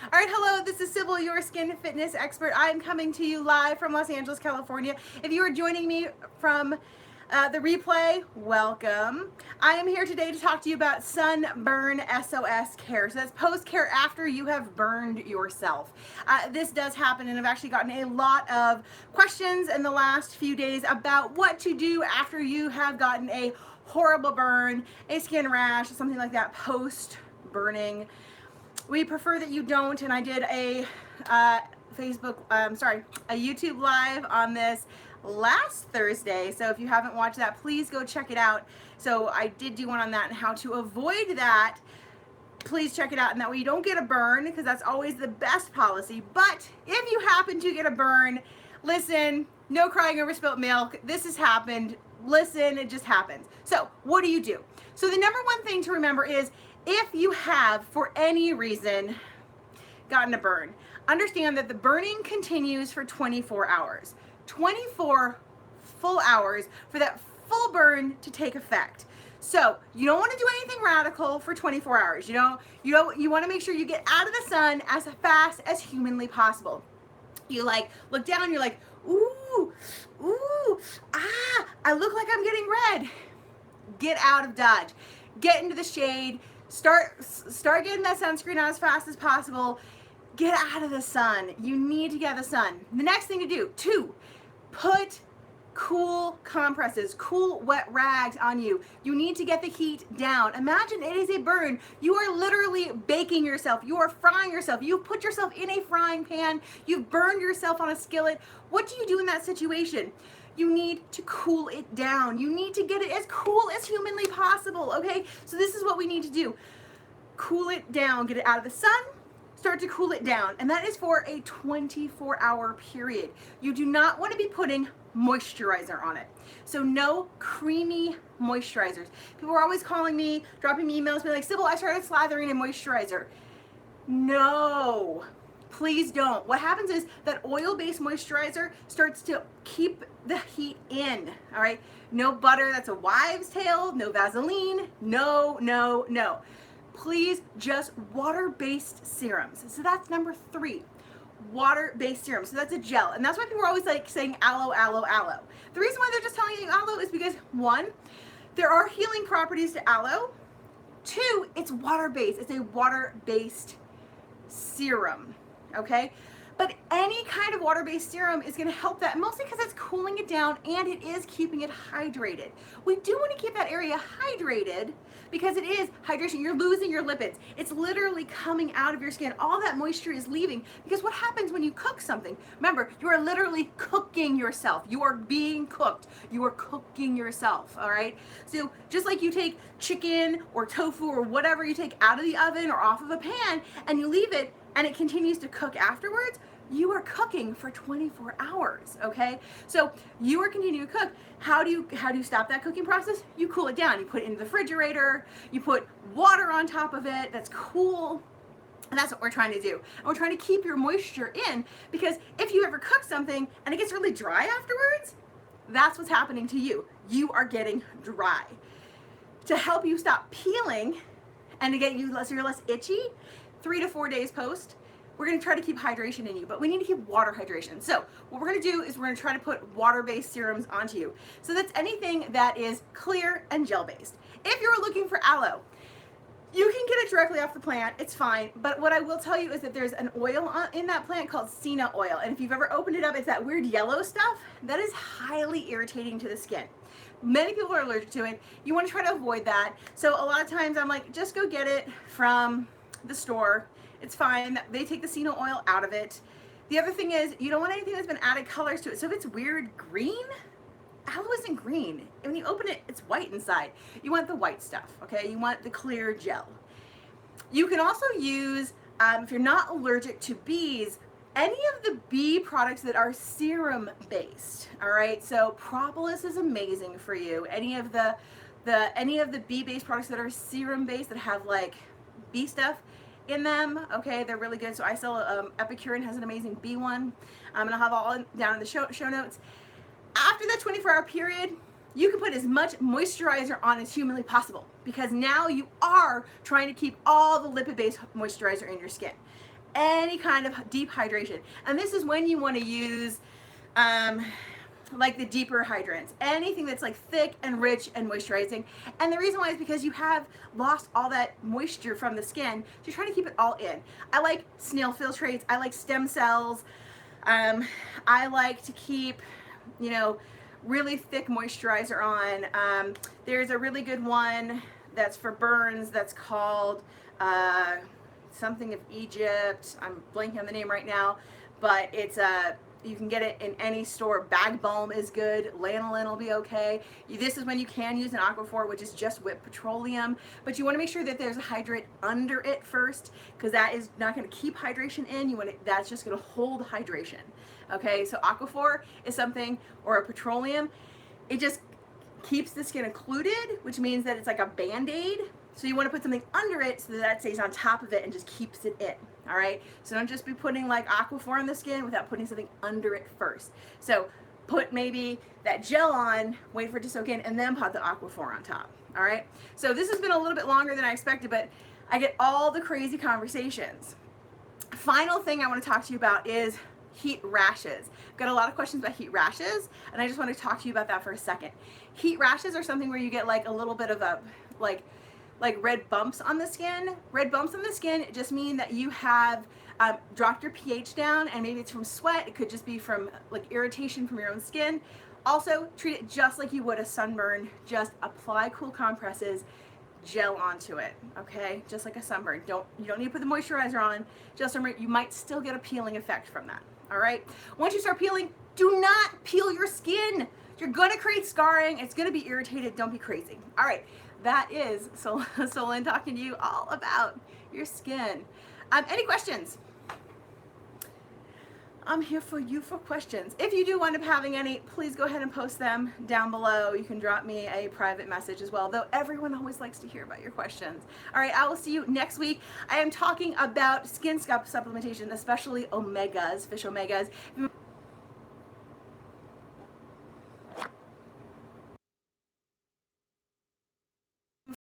All right, hello, this is Sybil, your skin fitness expert. I'm coming to you live from Los Angeles, California. If you are joining me from the replay, welcome. I am here today to talk to you about Sunburn SOS care. So that's post-care after you have burned yourself. This does happen, and I've actually gotten a lot of questions in the last few days about what to do after you have gotten a horrible burn, a skin rash, something like that post-burning. We prefer that you don't, and I did a a YouTube live on this last Thursday. So if you haven't watched that, please go check it out. So I did do one on that and how to avoid that. Please check it out, and that way you don't get a burn, because that's always the best policy. But if you happen to get a burn, listen, no crying over spilt milk. This has happened. Listen, it just happens. So what do? So the number one thing to remember is, if you have, for any reason, gotten a burn, understand that the burning continues for 24 hours. 24 full hours for that full burn to take effect. So you don't want to do anything radical for 24 hours. You want to make sure you get out of the sun as fast as humanly possible. You look down, you're like, ooh, I look like I'm getting red. Get out of Dodge. Get into the shade. Start getting that sunscreen out as fast as possible. Get out of the sun. You need to get out of the sun. The next thing to do, 2, put cool compresses, cool wet rags on you. You need to get the heat down. Imagine it is a burn. You are literally baking yourself. You are frying yourself. You've put yourself in a frying pan. You've burned yourself on a skillet. What do you do in that situation? You need to cool it down. You need to get it as cool as humanly possible, okay? So this is what we need to do. Cool it down, get it out of the sun, start to cool it down. And that is for a 24-hour period. You do not want to be putting moisturizer on it. So no creamy moisturizers. People are always calling me, dropping me emails, being like, Sybil, I started slathering in moisturizer. No. Please don't. What happens is that oil-based moisturizer starts to keep the heat in, all right? No butter, that's a wives' tale. No Vaseline, no. Please, just water-based serums. So that's number 3, water-based serums. So that's a gel, and that's why people are always saying aloe. The reason why they're just telling you aloe is because 1, there are healing properties to aloe. 2, it's water-based. It's a water-based serum. Okay, but any kind of water-based serum is going to help that, mostly because it's cooling it down and it is keeping it hydrated. We do want to keep that area hydrated because it is hydration. You're losing your lipids. It's literally coming out of your skin. All that moisture is leaving, because what happens when you cook something? Remember, you are literally cooking yourself. You are being cooked. You are cooking yourself, all right? So just like you take chicken or tofu or whatever you take out of the oven or off of a pan and you leave it and it continues to cook afterwards, you are cooking for 24 hours, okay? So you are continuing to cook. How do you stop that cooking process? You cool it down. You put it in the refrigerator, you put water on top of it that's cool, and that's what we're trying to do. And we're trying to keep your moisture in, because if you ever cook something and it gets really dry afterwards, that's what's happening to you. You are getting dry. To help you stop peeling and to get you so you're less itchy, 3 to 4 days post, we're going to try to keep hydration in you, but we need to keep water hydration. So what we're going to do is we're going to try to put water-based serums onto you. So that's anything that is clear and gel-based. If you're looking for aloe, you can get it directly off the plant. It's fine. But what I will tell you is that there's an oil in that plant called cina oil. And if you've ever opened it up, it's that weird yellow stuff. That is highly irritating to the skin. Many people are allergic to it. You want to try to avoid that. So a lot of times I'm like, just go get it from the store. It's fine. They take the cina oil out of it. The other thing is, you don't want anything that's been added colors to it. So if it's weird green, aloe isn't green. When you open it, it's white inside. You want the white stuff, okay? You want the clear gel. You can also use, if you're not allergic to bees, any of the bee products that are serum based, all right? So propolis is amazing for you. Any of the bee based products that are serum based, that have like bee stuff in them, okay, they're really good. So I sell Epicuren has an amazing bee one. I'm gonna have all down in the show notes. After that 24-hour period, you can put as much moisturizer on as humanly possible, because now you are trying to keep all the lipid-based moisturizer in your skin. any kind of deep hydration. And this is when you want to use like the deeper hydrants, anything that's like thick and rich and moisturizing. And the reason why is because you have lost all that moisture from the skin, so you're trying to keep it all in. I like Snail Filtrates, I like stem cells, I like to keep, you know, really thick moisturizer on. There's a really good one that's for burns that's called something of Egypt. I'm blanking on the name right now, but it's you can get it in any store. Bag balm is good. Lanolin will be okay. This is when you can use an Aquaphor, which is just whipped petroleum, but you want to make sure that there's a hydrant under it first, because that is not going to keep hydration in. You want it, that's just going to hold hydration. Okay, so Aquaphor is something, or a petroleum, it just keeps the skin occluded, which means that it's like a band-aid. So you want to put something under it so that stays on top of it and just keeps it in. All right, so don't just be putting like Aquaphor on the skin without putting something under it first. So put maybe that gel on, wait for it to soak in, and then put the Aquaphor on top. All right, so this has been a little bit longer than I expected, but I get all the crazy conversations. Final thing I want to talk to you about is heat rashes. I've got a lot of questions about heat rashes, and I just want to talk to you about that for a second. Heat rashes are something where you get like a little bit of a like red bumps on the skin. Red bumps on the skin just mean that you have dropped your pH down, and maybe it's from sweat. It could just be from like irritation from your own skin. Also, treat it just like you would a sunburn. Just apply cool compresses, gel onto it, okay? Just like a sunburn. You don't need to put the moisturizer on. Just remember, you might still get a peeling effect from that, all right? Once you start peeling, do not peel your skin. You're gonna create scarring. It's gonna be irritated. Don't be crazy. All right. That is Solon talking to you all about your skin. Any questions? I'm here for you for questions. If you do wind up having any, please go ahead and post them down below. You can drop me a private message as well, though everyone always likes to hear about your questions. All right, I will see you next week. I am talking about skin supplementation, especially omegas, fish omegas.